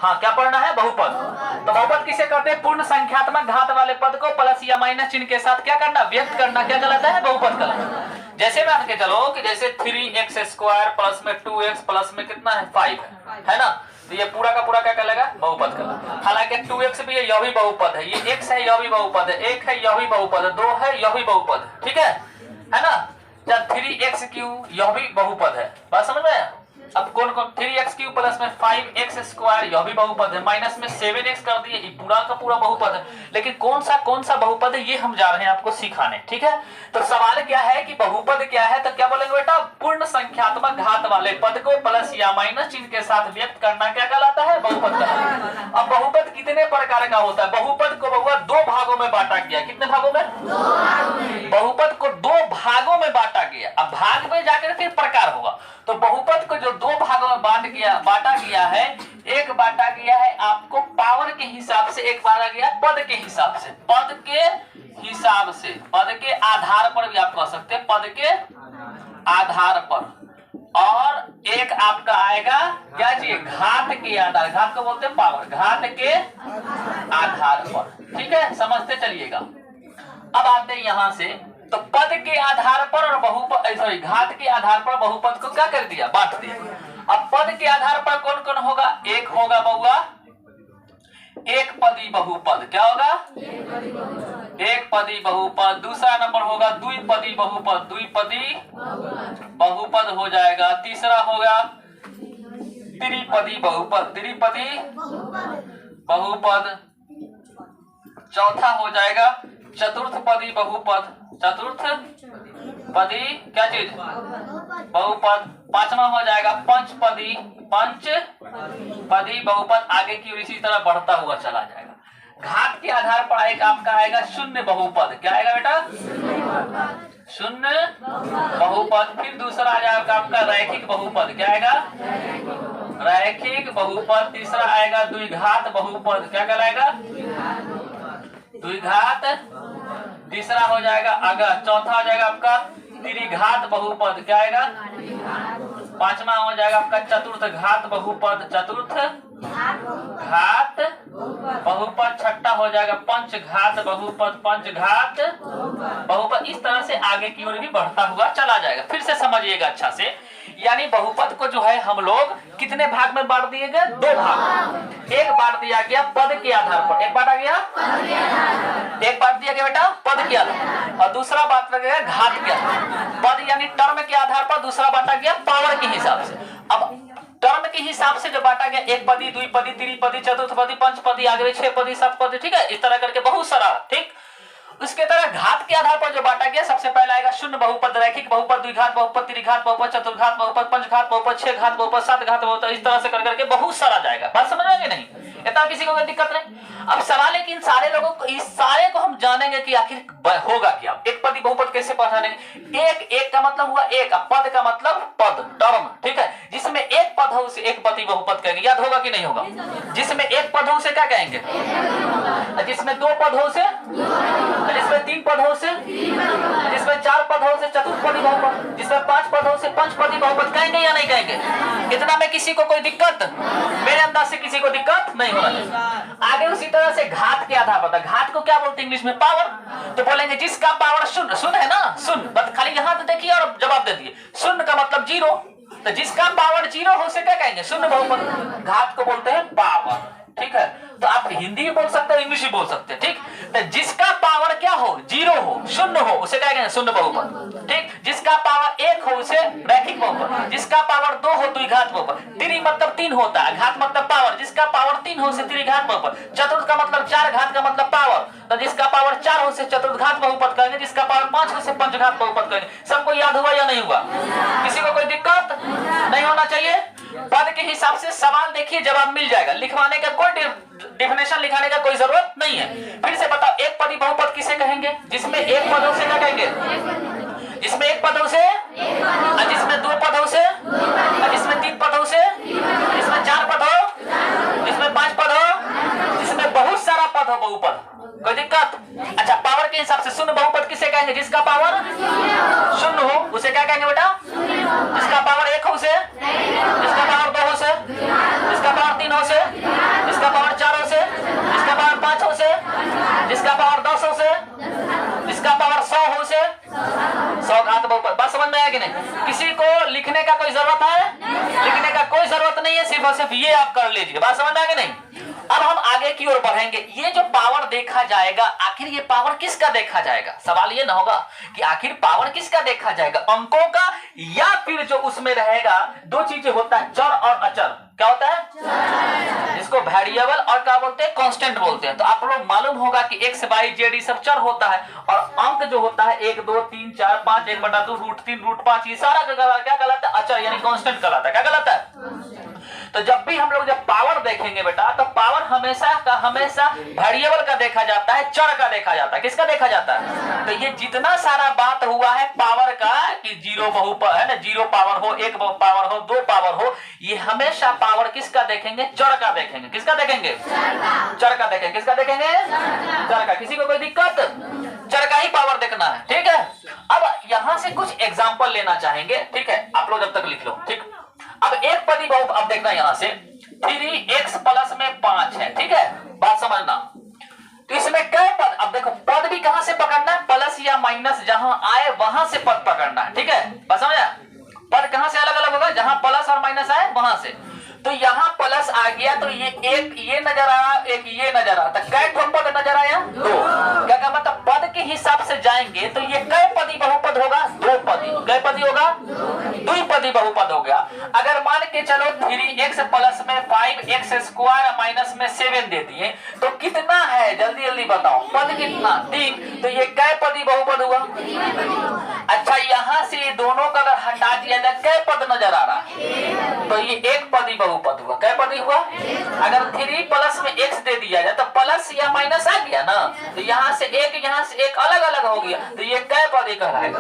हाँ, क्या पढ़ना है? बहुपद। तो बहुपद किसे कहते हैं? पूर्ण संख्यात्मक घात वाले पद को प्लस या माइनस चिन्ह के साथ क्या करना? व्यक्त करना। क्या कहलाता है? बहुपद कहलाता। जैसे मान के चलो कि जैसे 3x² प्लस में 2x प्लस में कितना है? 5 है ना। तो ये पूरा का पूरा क्या कहलाएगा? बहुपद कहलाएगा। हालांकि 2x भी है, यह भी बहुपद है। ये x है, यह भी बहुपद है। 1 है, यह भी बहुपद है। 2 है, यह भी बहुपद है। ठीक है ना। 3x³ यह भी बहुपद है। बात समझ में आया? अब कौन कौन? 3x³ प्लस में 5x² यह भी बहुपद है। माइनस में 7x कर दिए, ये पूरा का पूरा बहुपद है। लेकिन कौन सा बहुपद है ये हम जा रहे हैं आपको सिखाने। ठीक है। तो सवाल क्या है कि बहुपद क्या है? तो क्या बोलेंगे बेटा? पूर्ण संख्यात्मक घात वाले पद को प्लस या माइनस चिन्ह के साथ व्यक्त करना क्या कहलाता है? बहुपद कहलाता है। अब बहुपद कितने प्रकार का होता है? बहुपद को बहुआ 2 भागों में बांटा गया। कितने भागों में? 2 भागों में। बहुपद को 2 भागों में बांटा गया। अब भाग में जाकर फिर प्रकार होगा। तो बहुपद को जो 2 भागों में बांटा गया है, एक बांटा गया है आपको पावर के हिसाब से, एक बांटा गया पद के हिसाब से। पद के हिसाब से, पद के आधार पर भी आप कह सकते हैं, पद के आधार पर। और एक आपका आएगा क्या चाहिए? घात के आधार। घात को बोलते हैं पावर। घात के आधार पर। ठीक है, समझते चलिएगा। अब आते हैं यहां से। तो पद के आधार पर और घात के आधार पर बहुपद को क्या कर दिया? बांट दिया। अब पद के आधार पर कौन कौन होगा? एक होगा बउआ एक पदी बहुपद। क्या होगा? एक पदी बहुपद। दूसरा नंबर होगा द्विपदी बहुपद। द्विपदी बहुपद हो जाएगा। तीसरा होगा त्रिपदी बहुपद। त्रिपदी बहुपद। चौथा हो जाएगा चतुर्थ पदी बहुपद। चतुर्थ पदी क्या चीज? बहुपद। पांचवा हो जाएगा पंचपदी बहुपद। आगे की ओर इसी तरह बढ़ता हुआ चला जाएगा। घात के आधार पर एक आपका आएगा शून्य बहुपद। क्या आएगा बेटा? शून्य बहुपद। फिर दूसरा आ जाएगा आपका रैखिक बहुपद। क्या आएगा? रैखिक बहुपद। तीसरा आएगा द्विघात बहुपद। क्या कहलाएगा? द्विघात। तीसरा हो जाएगा अगर चौथा हो जाएगा आपका त्रिघात बहुपद। क्या आएगा? पांचवा हो जाएगा आपका चतुर्थ घात बहुपद। चतुर्थ घात बहुपद। छठा हो जाएगा पंचघात बहुपद। पंचघात बहुपद। इस तरह से आगे की ओर भी बढ़ता हुआ चला जाएगा। फिर से समझिएगा अच्छा से। यानी बहुपद को जो है हम लोग कितने भाग में बांट दिए गए? 2 भाग। एक बांट दिया गया पद के आधार पर। एक बांटा गया एक बांट दिया गया बेटा पद के आधार, और दूसरा बांटा गया घात के आधार। पद यानी टर्म के आधार पर, दूसरा बांटा गया पावर के हिसाब से। अब टर्म के हिसाब से जो बांटा गया, एक पदी, द्विपदी, त्रिपदी, चतुर्थपदी, पंचपदी, आगे 6 पदी, 7 पदी। ठीक है, इस तरह करके बहुत सारा। ठीक। उसके तरह घात के आधार पर जो बांटा गया, सबसे पहले आएगा शून्य बहुपद, रैखिक बहुपद, द्विघात बहुपद, त्रिघात बहुपद, चतुर्घात बहुपद, पंचघात बहुपद, 6 घात बहुपद, 7 घात बहुपद। इस तरह से कर करके बहुत सारा जाएगा। बात समझ आएगी नहीं? इतना किसी को कोई दिक्कत नहीं। अब सवाल है कि इन सारे लोगों को, इस सारे को हम जानेंगे कि आखिर होगा क्या। एक पदी बहुपद कैसे पहचानेंगे? एक का मतलब हुआ एक, पद का मतलब पद, टर्म। ठीक है, जिसमें एक पद हो उसे एक पदी बहुपद कहेंगे। याद होगा कि नहीं होगा? जिसमें एक पद हो उसे क्या कहेंगे? जिसमें 2 पद हो उसे, जिसमें 3 पद हो उसे, जिसमें 4 पद हो उसे चतुर्पदी बहुपद, जिसमें 5 पद हो उसे पंचपदी बहुपद कहेंगे या नहीं कहेंगे? इतना में किसी को कोई दिक्कत? मेरे अंदाज से किसी को दिक्कत नहीं होना चाहिए। आगे उसी तरह से घात के आधार पर, घात को क्या बोलते हैं इंग्लिश में? पावर। तो बोलेंगे जिसका पावर शून्य, शून्य है ना, शून्य। बस खाली यहाँ तो देखिए और जवाब दे दिए। शून्य का मतलब 0। तो जिसका पावर 0 हो उसे क्या कहेंगे? शून्य बहुपद। घात को बोलते हैं पावर। ठीक है, तो आप हिंदी भी बोल सकते हैं, इंग्लिश भी बोल सकते हैं। ठीक, तो जिसका पावर क्या हो? 0 हो, शून्य हो, उसे क्या कहेंगे? शून्य बहुपद। ठीक, जिसका पावर 1 हो उसे रैखिक बहुपद। जिसका पावर 2 हो द्विघात बहुपद। त्रि मतलब 3 होता है, घात मतलब पावर। जिसका पावर 3 हो उसे त्रिघात बहुपद। चतुर्थ का मतलब 4, घात का मतलब पावर। तो जिसका पावर 4 हो उसे चतुर्घात बहुपद कहेंगे। जिसका पावर 5 हो उसे पंचघात बहुपद कहेंगे। सबको याद हुआ या नहीं हुआ? किसी को कोई दिक्कत नहीं होना चाहिए। पद के हिसाब से सवाल देखिए, जवाब मिल जाएगा। लिखवाने का कोई डेफिनेशन लिखाने का कोई जरूरत नहीं है। फिर से बताओ, एक पदी बहुपद किसे कहेंगे? जिसमें एक पद हो उसे क्या कहेंगे? जिसमें एक पद हो उसे, जिसमें 2 पद हो उसे, जिसमें 3 पद हो उसे, जिसमें 4 पद हो, जिसमें 5 पद हो, जिसमें बहुत सारा पद हो बहुपद। कोई दिक्कत? अच्छा, पावर के हिसाब से शून्य बहुपद किसे कहेंगे? जिसका पावर 0 हो उसे क्या कहेंगे बेटा? जिसका पावर 1 हो उसे, जिसका पावर 2 हो उसे, जिसका पावर 3 हो उसे, कि नहीं? किसी को लिखने का कोई जरूरत है? लिखने का कोई जरूरत नहीं है, सिर्फ और सिर्फ ये आप कर लीजिए। बात समझ में आ गई नहीं? अब हम आगे की ओर बढ़ेंगे। ये जो पावर देखा जाएगा, आखिर ये पावर किसका देखा जाएगा? सवाल ये ना होगा कि आखिर पावर किसका देखा जाएगा, अंकों का या फिर जो उसमें रहेगा? दो चीजें होता है, चर और अचर। क्या होता है? जिसको वेरिएबल और क्या बोलते हैं? कांस्टेंट बोलते हैं। तो आप लोग मालूम होगा कि x y z सब चर होता है और अंक जो होता है 1 2 3 4 5 1/2 √3 √5 ये सारा क्या कहलाता है? अचर यानी कांस्टेंट कहलाता है। क्या कहलाता है? तो जब भी हम लोग जब पावर देखेंगे बेटा, तो पावर हमेशा का हमेशा वेरिएबल का देखा जाता है, चर का देखा जाता है। किसका देखा जाता है? तो ये जितना सारा बात हुआ है पावर का कि 0 बहुपद है ना, 0 पावर हो, 1 पावर हो, 2 पावर हो, ये हमेशा पावर किसका देखेंगे? चर का देखेंगे। किसका देखेंगे? चर का देखेंगे। किसका देखेंगे? चर का। किसी को कोई दिक्कत? चर का ही पावर देखना है, ठीक है। अब यहां से कुछ एग्जांपल लेना चाहेंगे, ठीक है। आप लोग जब तक लिख लो, ठीक। अब एक पदी बहुपद, अब देखना यहां से 3x प्लस में 5 है, ठीक है। बात समझना। तो इसमें क्या पद? अब देखो पद भी कहां से पकड़ना है? प्लस या माइनस जहां आए वहां से पद पकड़ना है, ठीक है। बात समझा? पद कहां से अलग अलग होगा? जहां प्लस और माइनस आए वहां से। तो यहाँ प्लस आ गया तो ये एक ये नजर आया, एक ये नजर आया, तो कै पद नजर आया? 2। क्या मतलब पद के हिसाब से जाएंगे तो ये कै पदी बहुपद होगा? 2 पदी। कै पदी होगा? 2 पदी बहुपद हो गया। अगर मान के चलो 3x प्लस में 5x स्क्वायर माइनस में 7 दे दिए तो कितना है? जल्दी जल्दी बताओ। पद कितना? 3। तो ये कै पदी बहुपद हुआ? अच्छा, यहाँ से ये दोनों का अगर हटा दिया जाए कै पद नजर आ रहा है? तो ये एक पदी बहुपद हुआ। कै पदी हुआ? अगर 3 प्लस में x दे दिया जाए तो प्लस या माइनस आ गया ना, तो यहाँ से एक अलग अलग हो गया, तो ये कै पदी कहलाएगा?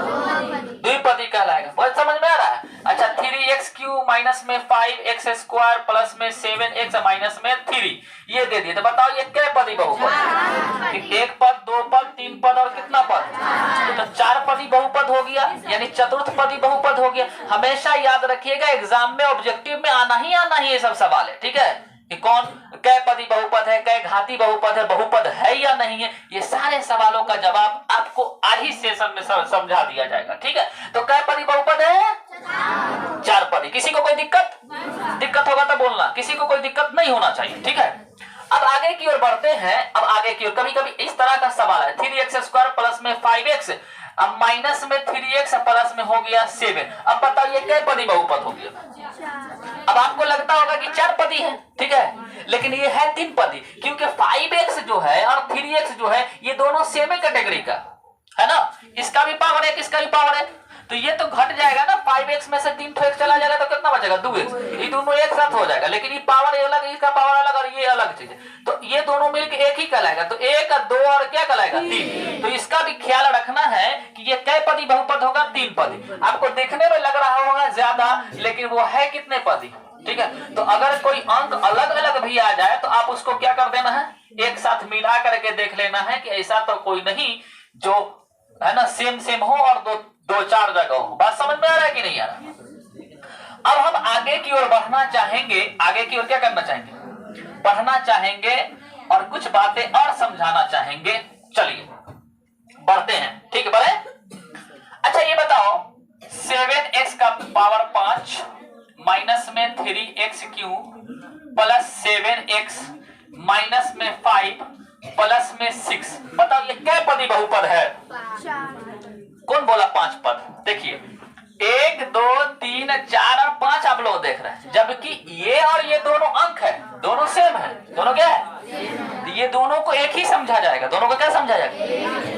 2 पदी कहलाएगा। बहुत समझ में आ रहा है? अच्छा, 3x³ माइनस में 5x स्क्वायर प्लस में 7x माइनस में 3 ये दे दिए, तो बताओ ये कै पदी बहुपद? 1 पद, 2 पद, 3 पद और कितना पद? तो 4 पदी बहुपद हो गया, यानी चतुर्थ पदी बहुपद हो गया। हमेशा याद रखिएगा एग्जाम में ऑब्जेक्टिव में आना ही ये सब सवाल है, ठीक है। कि कौन कै पदी बहुपद है, कै घाती बहुपद है, बहुपद है या नहीं है, ये सारे सवालों का जवाब आपको आज ही सेशन में समझा दिया जाएगा, ठीक है। तो कै पदी बहुपद है? 4 पदी। किसी को कोई दिक्कत? दिक्कत होगा तो बोलना, किसी को कोई दिक्कत नहीं होना चाहिए, ठीक है। अब आगे की ओर बढ़ते हैं। अब आगे की ओर कभी कभी इस तरह का सवाल है, 3x स्क्वायर प्लस में 5x अब माइनस में 3x प्लस में हो गया 7। अब बताओ ये कै पदी बहुपद हो गया? अब आपको लगता होगा कि 4 पदी है, ठीक है, लेकिन ये है 3 पदी, क्योंकि 5x जो है और 3x जो है ये दोनों सेम कैटेगरी का है ना। इसका भी पावर है, इसका भी पावर है, तो ये तो घट जाएगा ना। 5x में से 3 x चला जाएगा तो कितना बचेगा? 2x। ये दोनों एक साथ हो जाएगा, लेकिन ये पावर अलग, इसका पावर अलग और ये अलग चीज है, तो ये दोनों मिलकर एक ही कहलाएगा। तो 1 2 और क्या कहलाएगा? 3। तो इसका भी ख्याल रखना है कि ये कै पदी बहुपद होगा? 3 पदी। आपको देखने में लग रहा होगा ज्यादा, लेकिन वो है कितने पदी, ठीक है। तो अगर कोई अंक अलग अलग भी आ जाए तो आप उसको क्या कर देना है? एक साथ मिला करके देख लेना है कि ऐसा तो कोई नहीं जो है ना सेम हो और दो चार जगह हो। बात समझ में आ रहा है कि नहीं आ रहा? अब हम आगे की ओर बढ़ना चाहेंगे। आगे की ओर क्या करना चाहेंगे? बढ़ना चाहेंगे और कुछ बातें और समझाना चाहेंगे। चलिए बढ़ते हैं, ठीक है। बढ़े? अच्छा ये बताओ 7x का पावर 5 माइनस में 3x³ प्लस 7x माइनस में 5 प्लस में 6, बताओ ये कै पदी बहुपद है? कौन बोला 5 पद? देखिए 1 2 3 4 और 5 आप लोग देख रहे हैं, जबकि ये और ये दोनों अंक है, दोनों सेम है। दोनों क्या है? ये दोनों को एक ही समझा जाएगा। दोनों को क्या समझा जाएगा?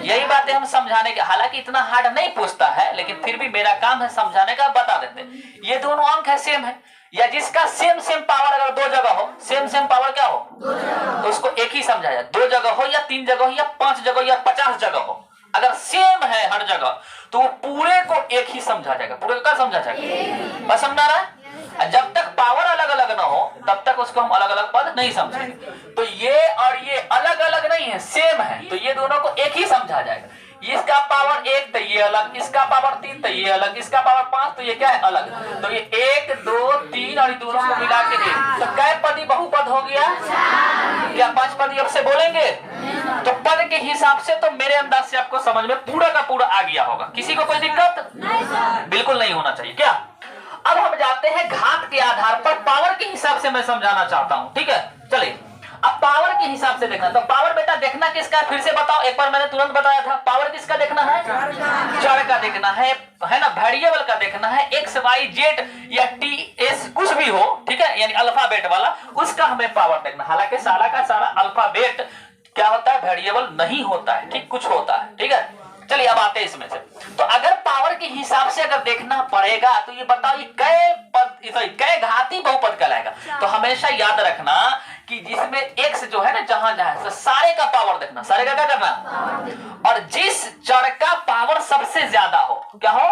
यही बातें हम समझाने के, हालांकि इतना हार्ड नहीं पूछता है, लेकिन फिर भी मेरा काम है समझाने का, बता देते। ये दोनों अंक है, सेम है, या जिसका सेम पावर अगर 2 जगह हो, सेम पावर क्या हो? तो उसको एक ही समझा जाए। 2 जगह हो या 3 जगह हो या 5 जगह या 50 जगह हो, अगर सेम है हर जगह तो वो पूरे को एक ही समझा जाएगा। पूरे को क्या समझा जाएगा? बस समझा रहा है? जब तक पावर अलग अलग ना हो तब तक उसको हम अलग अलग पद नहीं समझेंगे। तो ये और ये अलग अलग नहीं है, सेम है, तो ये दोनों को एक ही समझा जाएगा। इसका पावर 1 तो ये अलग, इसका पावर 3 तो ये अलग, इसका पावर 5 तो ये क्या है? अलग। तो ये 1 2 3 और दोनों को मिला के 1, तो कै पदी बहुपद हो गया? क्या 5 पदी अब से बोलेंगे? तो पद के हिसाब से तो मेरे अंदाज से आपको समझ में पूरा का पूरा आ गया होगा। किसी को कोई दिक्कत बिल्कुल नहीं होना चाहिए क्या। अब हम जाते हैं घात के आधार पर, पावर के हिसाब से मैं समझाना चाहता हूं, ठीक है। चलिए अब पावर के हिसाब से देखना। तो पावर बेटा देखना किसका है फिर से बताओ, एक बार मैंने तुरंत बताया था। पावर किसका देखना है? चर का देखना है ना, वेरिएबल का देखना है। एक्स वाई जेड या टी एस कुछ भी हो, ठीक है, यानी अल्फाबेट वाला, उसका हमें पावर देखना। हालांकि सारा का सारा अल्फाबेट क्या होता है, वेरिएबल नहीं होता है, ठीक, कुछ होता है, ठीक है। चलिए अब आते हैं इसमें से। तो अगर पावर के हिसाब से अगर देखना पड़ेगा तो ये बताओ ये कै घाती बहुपद कहलाएगा। तो हमेशा याद रखना कि जिसमें x जो है ना, जहां जहां सारे का पावर देखना, सारे का क्या करना, और जिस चर का पावर सबसे ज्यादा हो, क्या हो,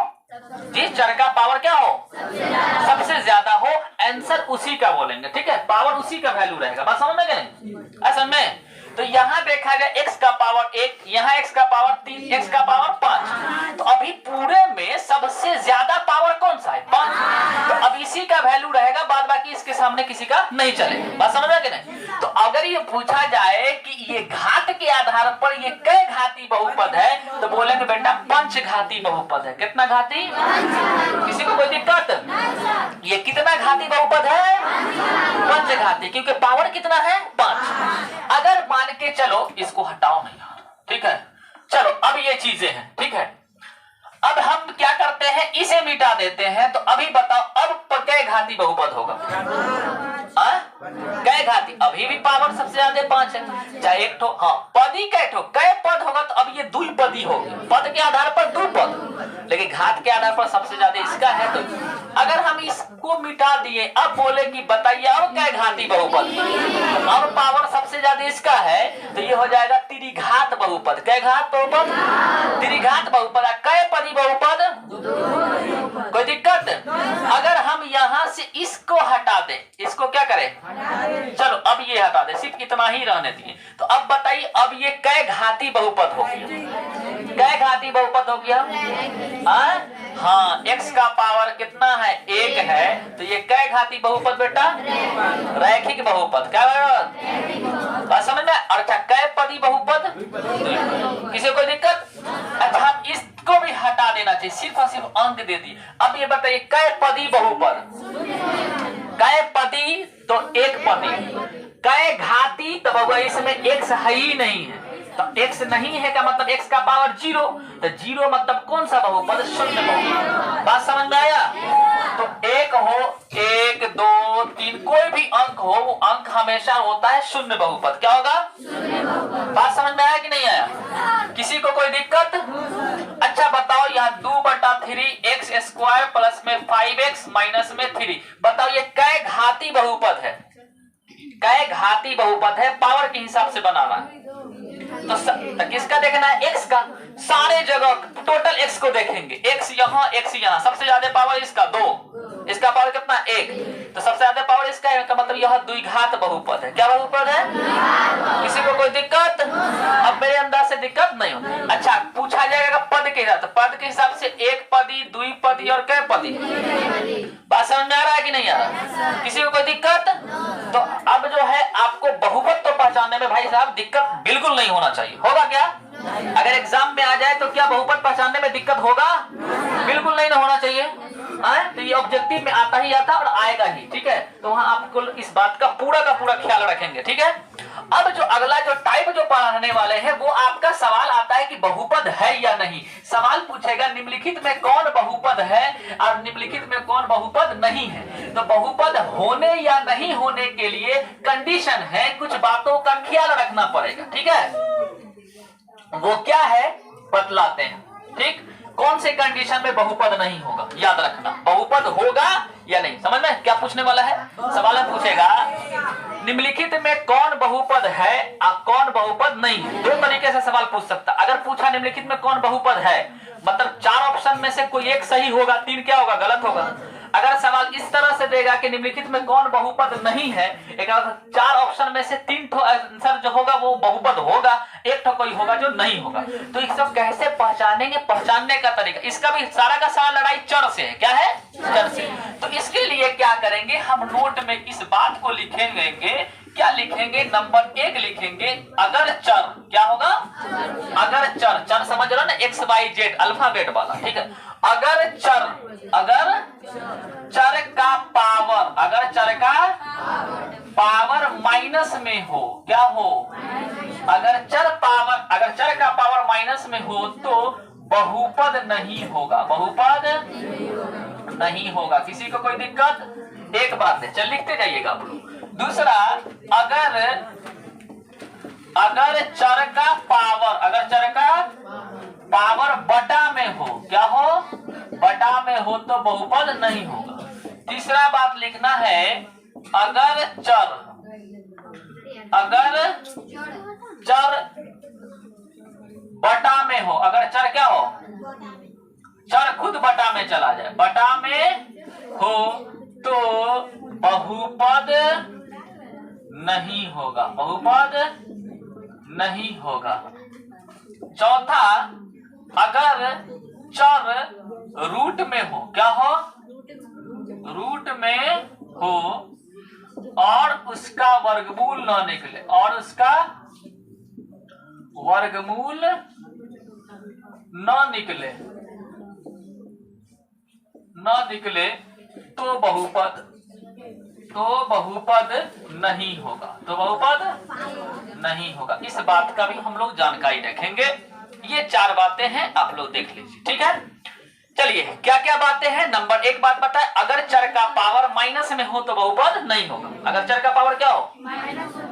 जिस चर का पावर क्या हो, सबसे ज्यादा हो, आंसर उसी का बोलेंगे, ठीक है। पावर उसी का वैल्यू रहेगा, बात समझ में क्या नहीं, ऐसा में। तो यहां देखा गया x का पावर 1, यहाँ x का पावर 3, x का पावर 5। तो अभी पूरे में सबसे ज्यादा पावर कौन सा है, 5। तो अब इसी का वैल्यू रहेगा, बाद बाकी इसके सामने किसी का नहीं चलेगा, बात समझ में कि नहीं। तो अगर ये पूछा जाए कि ये घात के आधार पर ये कै घाती बहुपद है, तो बोलेंगे बेटा पंचघाती बहुपद है। कितना घाती, किसी को कोई दिक्कत, ये कितना घाती बहुपद है, पंचघाती, क्योंकि पावर कितना है, 5। अगर मान के चलो, इसको हटाओ नहीं, ठीक है, चलो अब ये चीजें हैं, ठीक है। अब हम क्या करते हैं, इसे मिटा देते हैं। तो अभी बताओ अब कै घाती बहुपद होगा, कै घाती, अभी भी पावर सबसे ज्यादा 5 है, चाहे एक ठो, हाँ पदी कै ठो, कै पद होगा तो अब ये द्विपदी होगी। पद के आधार पर 2 पद, लेकिन घात के आधार पर सबसे ज्यादा इसका है। तो अगर हम इसको मिटा दिए, अब बोले कि बताइए अब कै घाती बहुपद, अब पावर सबसे ज्यादा इसका है, तो ये हो जाएगा त्रिघात बहुपद। कै घात बहुपद, त्रिघात बहुपद। कै पदी बहुपद, कोई दिक्कत। अगर हम यहाँ से इसको हटा दें, इसको क्या करें, चलो अब ये हटा दे, सिर्फ इतना ही रहने दिए। तो अब बताइए अब ये कै घाती बहुपद हो गया, कै घाती बहुपद हो गया, हाँ x का पावर कितना है, 1 है। तो ये कै घाती बहुपद बेटा, रैखिक बहुपद, क्या बात समझ में। अच्छा कै पदी बहुपद, किसी को दिक्कत। अच्छा हम इसको भी हटा देना चाहिए, सिर्फ और सिर्फ अंक दे दी। अब ये बताइए कै पदी बहुपद, कै पदी तो 1 पदी, कै घाती तो बाबा इसमें x है ही नहीं है। तो x नहीं है का मतलब x का पावर 0, तो 0 मतलब कौन सा बहुपद, शून्य बहुपद। बात समझ में आया। तो 1 हो, 1 2 3 कोई भी अंक हो, वो अंक हमेशा होता है शून्य बहुपद। क्या होगा, बात समझ में आया कि नहीं आया, किसी को कोई दिक्कत। अच्छा बताओ यहाँ 2/3 x स्क्वायर प्लस में 5x माइनस में 3, बताओ ये कै घाती बहुपद है, कै घाती बहुपद है, पावर के हिसाब से बनाना है। तो किसका देखना है, x का, सारे जगह टोटल x को देखेंगे, x यहाँ, सबसे ज्यादा पावर इसका 2, इसका पावर कितना 1, तो सबसे ज्यादा पावर इसका है, का मतलब यह द्विघात बहुपद है। क्या बहुपद है, किसी को कोई दिक्कत। अब मेरे अंदाज से दिक्कत नहीं हो। अच्छा पूछा जाएगा पद के हिसाब, तो पद के हिसाब से 1 पदी, द्विपदी और कै पदी, बात समझ में आ रहा है कि नहीं आ रहा, किसी को कोई दिक्कत। तो अब जो है आपको बहुपद तो पहचानने में भाई साहब दिक्कत बिल्कुल नहीं होना चाहिए, होगा क्या, अगर एग्जाम में आ जाए तो क्या बहुपद पहचानने में दिक्कत होगा, बिल्कुल नहीं होना चाहिए। तो ये ऑब्जेक्टिव में आता ही आता और आएगा ही, ठीक है। तो वहां आपको इस बात का पूरा ख्याल रखेंगे, ठीक है। अब जो अगला जो टाइप जो पढ़ाने वाले हैं, वो आपका सवाल आता है कि बहुपद है या नहीं। सवाल पूछेगा निम्नलिखित में कौन बहुपद है और निम्नलिखित में कौन बहुपद नहीं है। तो बहुपद होने या नहीं होने के लिए कंडीशन है, कुछ बातों का ख्याल रखना पड़ेगा, ठीक है। वो क्या है बतलाते हैं, ठीक। कौन से कंडीशन में बहुपद नहीं होगा, याद रखना, बहुपद होगा या नहीं। समझ में क्या पूछने वाला है, सवाल में पूछेगा निम्नलिखित में कौन बहुपद है और कौन बहुपद नहीं है। 2 तरीके से सवाल पूछ सकता। अगर पूछा निम्नलिखित में कौन बहुपद है, मतलब 4 ऑप्शन में से कोई एक सही होगा, 3 क्या होगा, गलत होगा। अगर सवाल इस तरह से देगा कि निम्नलिखित में कौन बहुपद नहीं है, एक 4 ऑप्शन में से 3 ठो आंसर जो होगा वो बहुपद होगा, 1 ठो कोई होगा जो नहीं होगा। तो इस सब कैसे पहचानेंगे, पहचानने का तरीका, इसका भी सारा का सारा लड़ाई चर से है। क्या है, चर से। तो इसके लिए क्या करेंगे, हम नोट में इस बात को लिखेंगे क्या लिखेंगे, नंबर 1 लिखेंगे अगर चर, क्या होगा, अगर चर, चर समझ रहे हो ना, एक्स वाई जेड अल्फाबेट वाला, ठीक है। अगर चर का पावर, अगर चर का पावर माइनस में हो, क्या हो, अगर चर का पावर माइनस में हो तो बहुपद नहीं होगा, बहुपद नहीं होगा। किसी को कोई दिक्कत? एक बात है, चल लिखते जाइएगा आप लोग। दूसरा, अगर चर का पावर बटा में हो, क्या हो, बटा में हो तो बहुपद नहीं होगा। तीसरा बात लिखना है, अगर चर बटा में हो, अगर चर क्या हो, चर खुद बटा में चला जाए, बटा में हो तो बहुपद नहीं होगा, बहुपद नहीं होगा। चौथा, अगर चर रूट में हो, क्या हो, रूट में हो और उसका वर्गमूल न निकले, और उसका वर्गमूल न निकले तो बहुपद नहीं होगा, तो बहुपद नहीं होगा। इस बात का भी हम लोग जानकारी रखेंगे। ये 4 बातें हैं, आप लोग देख लीजिए, ठीक है। चलिए, क्या क्या बातें हैं। नंबर 1 बात बताए, अगर चर का पावर माइनस में हो तो बहुपद नहीं होगा। अगर चर का पावर क्या हो,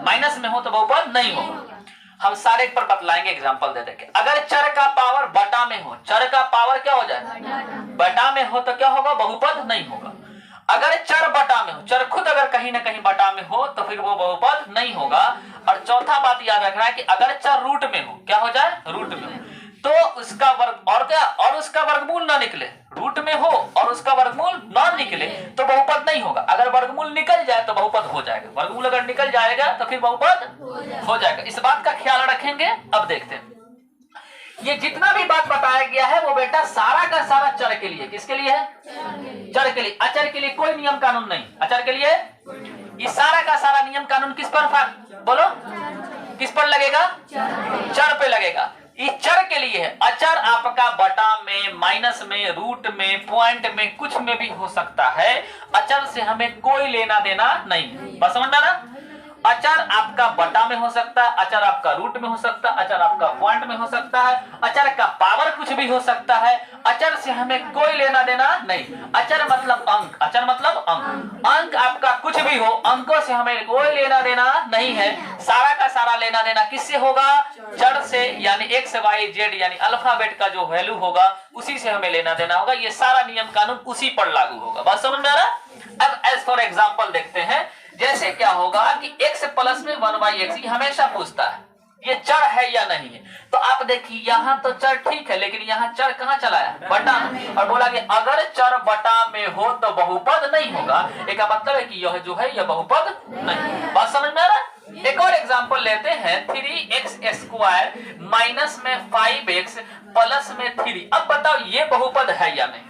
माइनस में हो तो बहुपद नहीं होगा। हम सारे पर बतलाएंगे, एग्जांपल दे देंगे। अगर चर का पावर बटा में हो, चर का पावर क्या हो जाए, बटा में हो तो क्या होगा, बहुपद नहीं होगा। अगर चर बटा में हो, चर खुद अगर कहीं ना कहीं बटा में हो तो फिर वो बहुपद नहीं होगा। और चौथा बात याद रखना है कि अगर चर रूट में हो, क्या हो जाए, रूट में हो तो उसका वर्ग, और क्या, और उसका वर्गमूल ना निकले, रूट में हो और उसका वर्गमूल ना निकले तो बहुपद नहीं होगा। अगर वर्गमूल निकल जाए तो बहुपद हो जाएगा, वर्गमूल अगर निकल जाएगा तो फिर बहुपद हो जाएगा। इस बात का ख्याल रखेंगे। अब देखते हैं, ये जितना भी बात बताया गया है वो बेटा सारा का सारा चर के लिए, किसके लिए है, चर के लिए। अचर के लिए कोई नियम कानून नहीं, अचर के लिए ये सारा का सारा नियम कानून किस पर, बोलो, किस पर लगेगा, चर पे लगेगा। ये चर के लिए है। अचर आपका बटा में, माइनस में, रूट में, पॉइंट में, कुछ में भी हो सकता है। अचर से हमें कोई लेना देना नहीं है, बस समझना ना। अचर आपका बटा में हो सकता है, अचर आपका रूट में हो सकता है, अचर आपका पॉइंट में हो सकता है, अचर का पावर कुछ भी हो सकता है। अचर से हमें कोई लेना देना नहीं। अचर मतलब अंक, अचर मतलब अंक, अंक आपका कुछ भी हो, अंकों से हमें कोई लेना देना नहीं है। सारा का सारा लेना देना किससे होगा, चर से, यानी एक्स वाई जेड यानी अल्फाबेट का जो वैल्यू होगा उसी से हमें लेना देना होगा। ये सारा नियम कानून उसी पर लागू होगा, बात समझ में आ रहा। अब एज फॉर एग्जाम्पल देखते हैं, जैसे क्या होगा कि x प्लस में 1/x, हमेशा पूछता है ये चर है या नहीं है। तो आप देखिए यहाँ तो चर ठीक है, लेकिन यहाँ चर कहाँ चला है, बटा में, और बोला कि अगर चर बटा में हो तो बहुपद नहीं होगा। एक मतलब है कि यह जो है यह बहुपद नहीं। बात समझ में आ रहा। एक और एग्जांपल लेते हैं, 3x² माइनस में 5x प्लस में 3। अब बताओ ये बहुपद है या नहीं।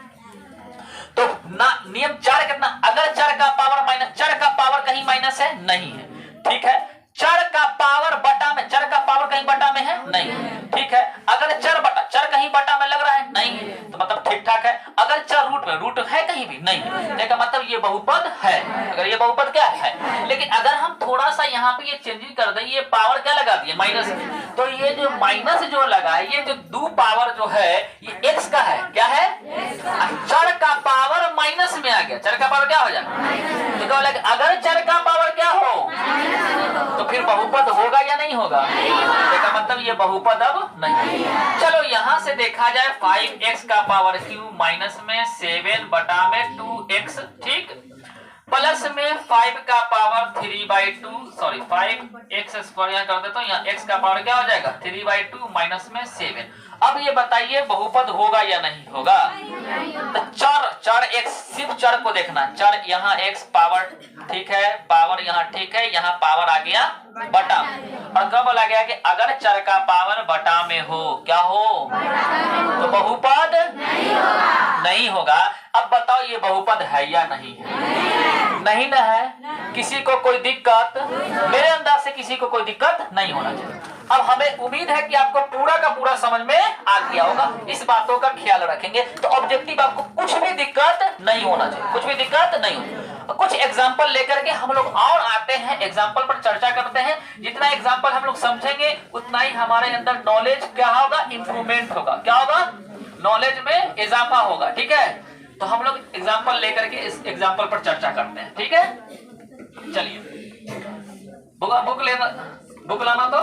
तो ना नियम 4 कितना, अगर चर का पावर माइनस, चर का पावर कहीं माइनस है, नहीं है, ठीक है। चर का पावर बटा में, चर का पावर कहीं बटा में है, नहीं, ठीक है। अगर चर बटा, चर कहीं बटा में लग रहा है, नहीं, तो मतलब ठीक ठाक है। अगर चर रूट में, रूट है कहीं भी, नहीं, इसका मतलब ये बहुपद है। अगर ये बहुपद क्या है, लेकिन अगर हम थोड़ा सा यहाँ पे ये चेंजिंग कर दें, ये पावर क्या लगा दिए, माइनस, तो ये जो माइनस जो लगा है, ये जो 2 पावर जो है ये एक्स का है, क्या है, चर का पावर माइनस में आ गया। चर का पावर क्या हो जाएगा, तो अगर चर का पावर क्या हो तो फिर बहुपद होगा या नहीं होगा, इसका मतलब ये बहुपद अब नहीं। चलो यहाँ से देखा जाए, 5x का पावर क्यूब माइनस में 7 बटा में 2x, ठीक, प्लस में 5 का पावर 3/2, सॉरी 5x² यहाँ कर देता हूँ, यहाँ x का पावर क्या हो जाएगा 3/2 माइनस में 7। अब ये बताइए बहुपद होगा या नहीं होगा। तो चर x, सिर्फ चर को देखना, चर यहाँ x पावर ठीक है, पावर यहाँ ठीक है, यहाँ पावर आ गया बटा। और कब बोला गया कि अगर चर का पावर बटा में हो, क्या हो, तो बहुपद नहीं होगा। अब बताओ ये बहुपद है या नहीं है। नहीं ना है, किसी को कोई दिक्कत, मेरे अंदाज से किसी को कोई दिक्कत नहीं होना चाहिए। अब हमें उम्मीद है कि आपको पूरा का पूरा समझ में आ गया होगा, इस बातों का ख्याल रखेंगे तो ऑब्जेक्टिव आपको कुछ भी दिक्कत नहीं होना चाहिए, कुछ भी दिक्कत नहीं होगी। कुछ एग्जाम्पल लेकर के हम लोग और आते हैं, एग्जाम्पल पर चर्चा करते हैं। जितना एग्जाम्पल हम लोग समझेंगे उतना ही हमारे अंदर नॉलेज क्या होगा, इंप्रूवमेंट होगा। क्या होगा, नॉलेज में इजाफा होगा। ठीक है, तो हम लोग एग्जाम्पल लेकर के इस एग्जाम्पल पर चर्चा करते हैं। ठीक है, चलिए बुक लाना तो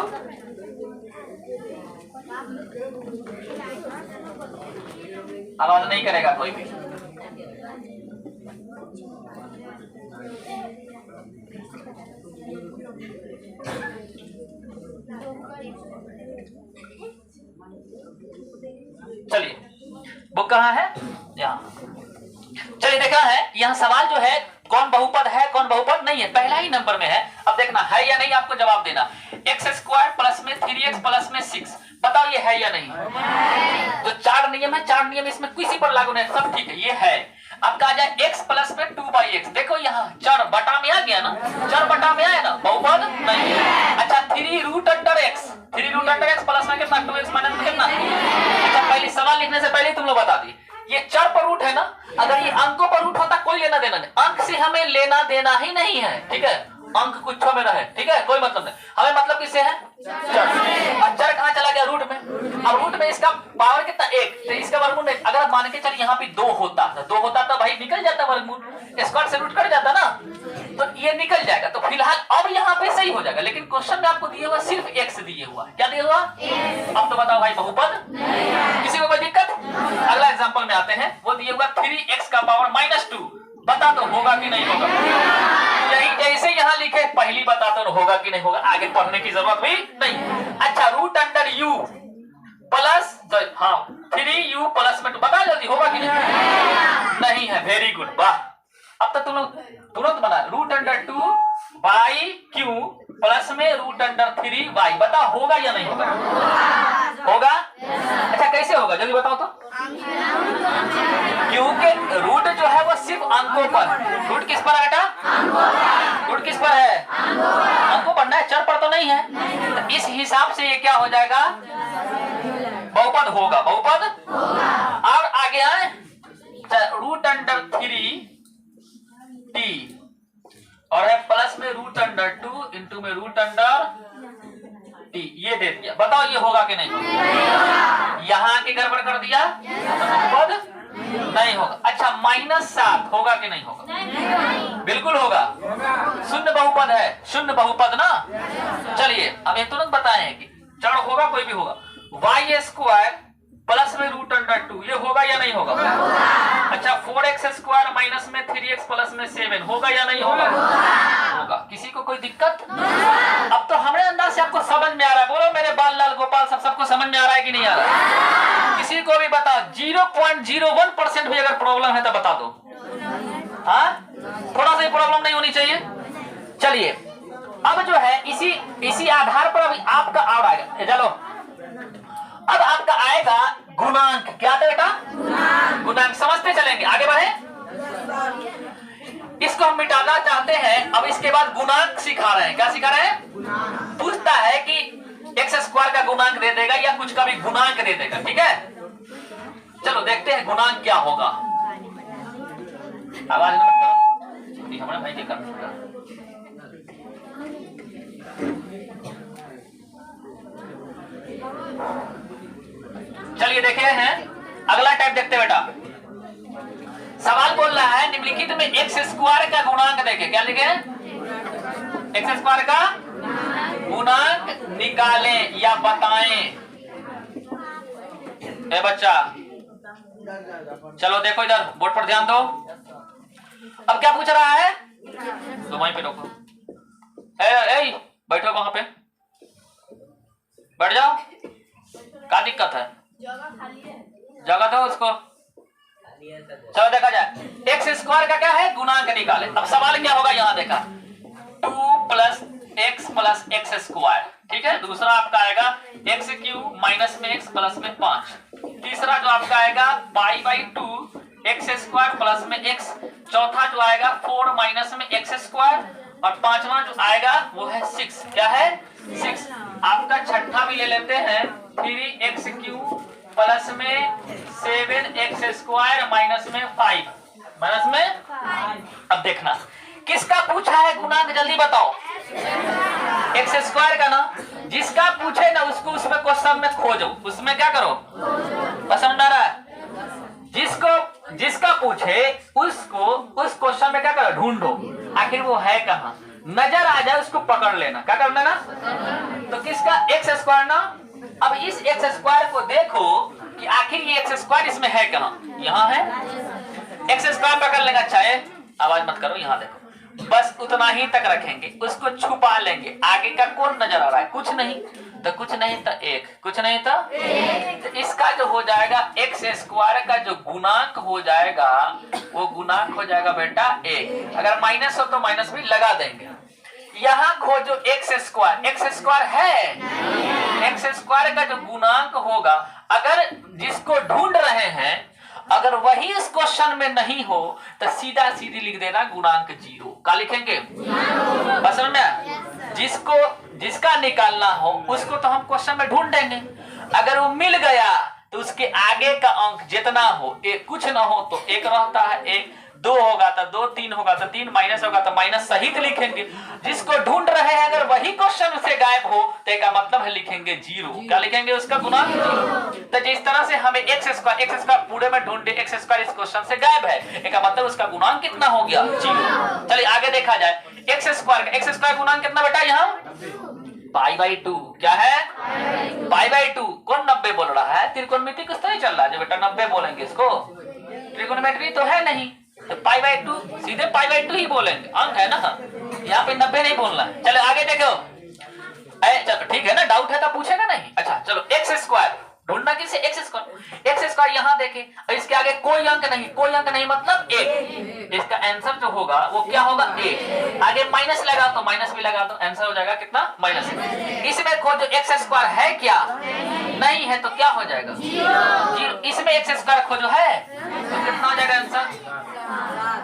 आवाज नहीं करेगा कोई भी। चलिए बुक कहाँ है, यहाँ। चलिए देखा है, यहाँ सवाल जो है कौन बहुपद है कौन बहुपद नहीं है, पहला ही नंबर में है। अब देखना है या नहीं, आपको जवाब देना। एक्स स्क्वायर प्लस में 3x प्लस में 6, बताओ ये है या नहीं है? जो चार नियम है, चार नियम इसमें किसी पर लागू नहीं, सब ठीक है, ये है। अब कहा जाए x प्लस में 2/x, देखो यहाँ चर बटा में आ गया ना, चर बटा में आया ना, बहुपद नहीं है। अच्छा 3√x, 3√x प्लस में कितना, 2x माइनस में कितना। अच्छा पहले सवाल लिखने से पहले तुम लोग बता दी, ये चर पर रूट है ना, अगर ये अंकों पर रूट होता कोई लेना देना नहीं, अंक से हमें लेना देना ही नहीं है। ठीक है, अंक कुछ में रहे, ठीक है, कोई मतलब नहीं, हमें मतलब किससे है, चर। और चर कहाँ चला गया, रूट में। अब रूट में इसका पावर कितना, 1, तो इसका वर्गमूल 1। अगर मान के चल यहाँ पे 2 होता, तो 2 होता तो भाई निकल जाता वर्गमूल, स्क्वायर से रूट कट जाता ना, तो ये निकल जाएगा। तो फिलहाल अब यहाँ पे सही हो जाएगा, लेकिन क्वेश्चन में आपको दिया हुआ सिर्फ x दिए हुआ है। क्या दिया हुआ, अब तो बताओ भाई बहुपद, किसी को कोई दिक्कत। अगला एग्जांपल में आते हैं, वो दिया हुआ 3x का पावर -2, बता दो होगा कि नहीं होगा। यही जैसे यहाँ लिखे पहली बता दो होगा कि नहीं होगा, आगे पढ़ने की जरूरत भी नहीं। अच्छा √u प्लस, हाँ 3u प्लस में 2, बता जल्दी होगा कि नहीं है, वेरी गुड, वाह। अब तो तुम लोग तुरंत बना, √2/q प्लस में √3y, बता होगा या नहीं होगा, होगा। अच्छा कैसे होगा जल्दी बताओ तो, क्योंकि रूट जो है वो सिर्फ अंकों पर, रूट किस पर है बेटा, रूट किस पर है, अंकों पर ना, चर पर तो नहीं है। तो इस हिसाब से ये क्या हो जाएगा, बहुपद होगा, बहुपद। और आगे आए √3t और है प्लस में √2 इंटू में √t, ये दे दिया, बताओ ये होगा कि नहीं होगा। यहाँ के गड़बड़ कर दिया तो बहुपद नहीं होगा। अच्छा -7 होगा कि नहीं होगा, बिल्कुल होगा, शून्य बहुपद है, शून्य बहुपद ना। चलिए अब ये तुरंत बताएं कि चर होगा कोई भी होगा, y² प्लस में √2, ये होगा या नहीं होगा। अच्छा 4x² माइनस में 3x प्लस में 7 होगा या नहीं होगा, होगा। किसी को कोई दिक्कत। अब तो हमारे अंदाज से आपको समझ में आ रहा है, बोलो मेरे बाल लाल गोपाल सबको समझ में आ रहा है कि नहीं आ रहा है। किसी को भी बताओ 0.01% भी अगर प्रॉब्लम है तो बता दो, हाँ थोड़ा सा प्रॉब्लम नहीं होनी चाहिए। चलिए अब जो है इसी आधार पर अभी आपका और आएगा, चलो अब आपका आएगा गुणांक। क्या था बेटा, गुणांक। समझते चलेंगे, आगे बढ़े। इसको हम मिटाना चाहते हैं, अब इसके बाद गुणांक सिखा रहे हैं। क्या सिखा रहे हैं, पूछता है कि x² का गुणांक दे देगा या कुछ का भी गुणांक दे देगा। ठीक है, चलो देखते हैं गुणांक क्या होगा। आवाज मत करो, हमारे भाई के कर। चलिए देखे हैं, अगला टाइप देखते बेटा। सवाल बोल रहा है निम्नलिखित में x² का गुणांक देखे। क्या लिखे, x² का गुणांक निकालें या बताएं। ए बच्चा चलो देखो इधर, बोर्ड पर ध्यान दो। अब क्या पूछ रहा है, तो वहीं पे रोको, बैठो वहां पे, बैठ जाओ। क्या दिक्कत है, जगह दो उसको। चलो देखा जाए, x² का क्या है, गुणांक निकाले। अब सवाल क्या होगा, यहाँ देखा 2 + x + x²। ठीक है, दूसरा आपका आएगा x³ - में x प्लस में 5। तीसरा जो आपका आएगा π/2 एक्स स्क्वायर प्लस में एक्स, चौथा जो आएगा 4 माइनस में एक्स स्क्वायर, और पांचवा जो आएगा वो है 6। क्या है? 6। आपका छठा भी ले लेते हैं 3x क्यूब प्लस में 7x स्क्वायर माइनस में 5, माइनस में। अब देखना किसका पूछा है गुणांक, जल्दी बताओ। एक्स स्क्वायर का ना, जिसका पूछे ना उसको उसमें क्वेश्चन में खोजो, उसमें क्या करो, पसंद आ रहा है। जिसका पूछे उसको उस क्वेश्चन में क्या करो, ढूंढो, आखिर वो है कहाँ, नजर आ जाए उसको पकड़ लेना। क्या करना ना, तो किसका, एक्स स्क्वायर ना। अब इस एक्स स्क्वायर को देखो कि आखिर ये एक्स स्क्वायर इसमें है कहाँ, यहाँ है। एक्स स्क्वायर पकड़ लेगा, चाहे आवाज मत करो, यहाँ देखो, बस उतना ही तक रखेंगे, उसको छुपा लेंगे। आगे का कौन नजर आ रहा है, कुछ नहीं, तो कुछ नहीं तो एक, कुछ नहीं तो एक। तो इसका जो हो जाएगा एक्स स्क्वायर का जो गुणांक हो जाएगा वो गुणांक हो जाएगा बेटा 1। अगर माइनस हो तो माइनस भी लगा देंगे। यहाँ खोजो एक्स स्क्वायर, एक्स स्क्वायर है, एक्स स्क्वायर का जो गुणांक होगा, अगर जिसको ढूंढ रहे हैं अगर वही इस क्वेश्चन में नहीं हो तो सीधा सीधी लिख देना गुणांक 0। क्या लिखेंगे, बस समझ में। जिसका निकालना हो उसको तो हम क्वेश्चन में ढूंढ देंगे, अगर वो मिल गया तो उसके आगे का अंक जितना हो, एक कुछ ना हो तो एक रहता है, एक 2 होगा तो 2, 3 होगा तो 3, माइनस होगा तो माइनस सहित लिखेंगे। जिसको ढूंढ रहे हैं अगर वही क्वेश्चन से गायब हो तो इसका मतलब है लिखेंगे 0। क्या लिखेंगे, उसका गुणांक 0। तो जिस तरह से हमें एक्स स्क्वायर पूरे में ढूंढे, एक्स स्क्वायर इस क्वेश्चन से गायब है, इसका मतलब उसका गुणांक कितना हो गया, 0। चलिए आगे देखा जाए, एक्स स्क्वायर गुणांक कितना बेटा, यहाँ पाई/2। क्या है, पाई/2। कौन 90 बोल रहा है, त्रिकोणमिति कुछ तो नहीं चल रहा है जो बेटा 90 बोलेंगे इसको, त्रिकोणमिति तो है नहीं, तो पाई/2 सीधे पाई/2 ही बोलेंगे, अंक है ना, यहाँ पे 90 नहीं बोलना। चलो आगे देखो, चलो ठीक है ना, डाउट है तो पूछेगा नहीं। अच्छा चलो, एक्स स्क्वायर ढूंढना किसे, एक्स स्क्वायर यहाँ देखे, इसके आगे कोई अंक नहीं मतलब 1। इसका आंसर जो होगा वो क्या होगा, 1। आगे माइनस लगा तो माइनस भी लगा दो, आंसर हो जाएगा कितना, माइनस। इसमें खोजो एक्स स्क्वायर है क्या, नहीं है तो क्या हो जाएगा, 0। इसमें एक्स स्क्वायर खोजो है तो कितना हो जाएगा आंसर।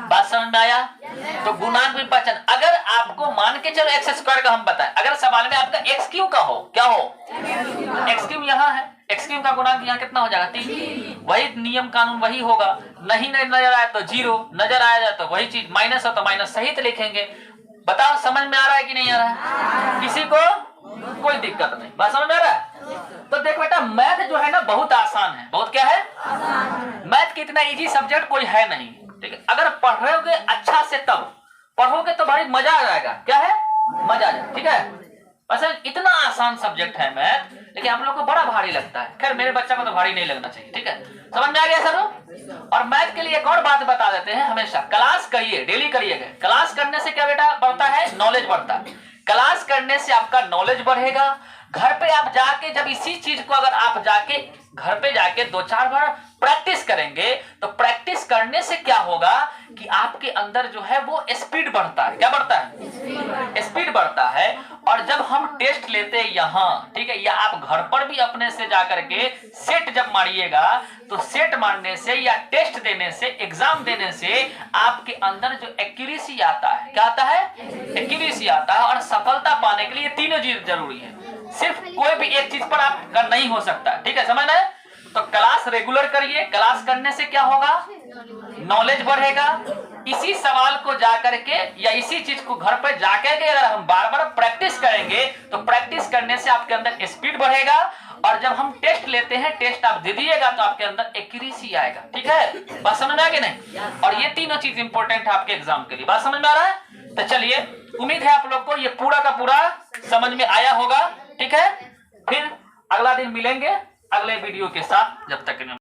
बात समझ में आया। तो गुणांक भी पहचान, अगर आपको मान के चलो एक्स स्क्वायर का हम बताएं, अगर सवाल में आपका एक्स क्यू का हो, क्या हो, एक्स क्यू यहाँ है, एक्स क्यू का गुणांक यहाँ कितना हो जाएगा, 3। वही नियम कानून वही होगा, नहीं नजर आया तो 0, नजर आया जाए तो वही चीज, माइनस हो तो माइनस सहित लिखेंगे। बताओ समझ में आ रहा है कि नहीं आ रहा है, किसी को कोई दिक्कत नहीं, बात समझ में आ रहा है। तो देख बेटा, मैथ जो है ना बहुत आसान है, बहुत क्या है, मैथ की इतना इजी सब्जेक्ट कोई है नहीं, ठीक है। अगर पढ़ोगे अच्छा से तब पढ़ोगे तो भाई मजा आ जाएगा, क्या है, मजा आ जाएगा, ठीक है। असल इतना आसान सब्जेक्ट है मैथ, लेकिन हम लोग को बड़ा भारी लगता है। खैर मेरे बच्चा को तो भारी नहीं लगना चाहिए, ठीक है, समझ में आ गया सर। और मैथ के लिए एक और बात बता देते हैं, हमेशा क्लास करिए, डेली करिएगा। क्लास करने से क्या बेटा बढ़ता है, नॉलेज बढ़ता है। क्लास करने से आपका नॉलेज बढ़ेगा। घर पे आप जाके जब इसी चीज को अगर आप जाके घर पे जाके 2-4 बार प्रैक्टिस करेंगे तो प्रैक्टिस करने से क्या होगा कि आपके अंदर जो है वो स्पीड बढ़ता है। क्या बढ़ता है, स्पीड बढ़ता है। और जब हम टेस्ट लेते हैं यहाँ, ठीक है, या आप घर पर भी अपने से जाकर के सेट जब मारिएगा तो सेट मारने से या टेस्ट देने से, एग्जाम देने से आपके अंदर जो एक्यूरेसी आता है, क्या आता है, एक्यूरेसी आता है। और सफलता पाने के लिए तीनों चीज जरूरी है, सिर्फ कोई भी एक चीज पर आप कर नहीं हो सकता, ठीक है, समझ रहे। तो क्लास रेगुलर करिए, क्लास करने से क्या होगा, नॉलेज बढ़ेगा। इसी सवाल को जाकर के या इसी चीज को घर पर जाकर के अगर हम बार बार प्रैक्टिस करेंगे तो प्रैक्टिस करने से आपके अंदर स्पीड बढ़ेगा। और जब हम टेस्ट लेते हैं, टेस्ट आप दे दीजिएगा तो आपके अंदर एक्यूरेसी आएगा, ठीक है, बात समझ में आ गई नहीं। और ये तीनों चीज इंपॉर्टेंट है आपके एग्जाम के लिए, बात समझ में आ रहा है। तो चलिए, उम्मीद है आप लोग को ये पूरा का पूरा समझ में आया होगा, ठीक है। फिर अगला दिन मिलेंगे अगले वीडियो के साथ, जब तक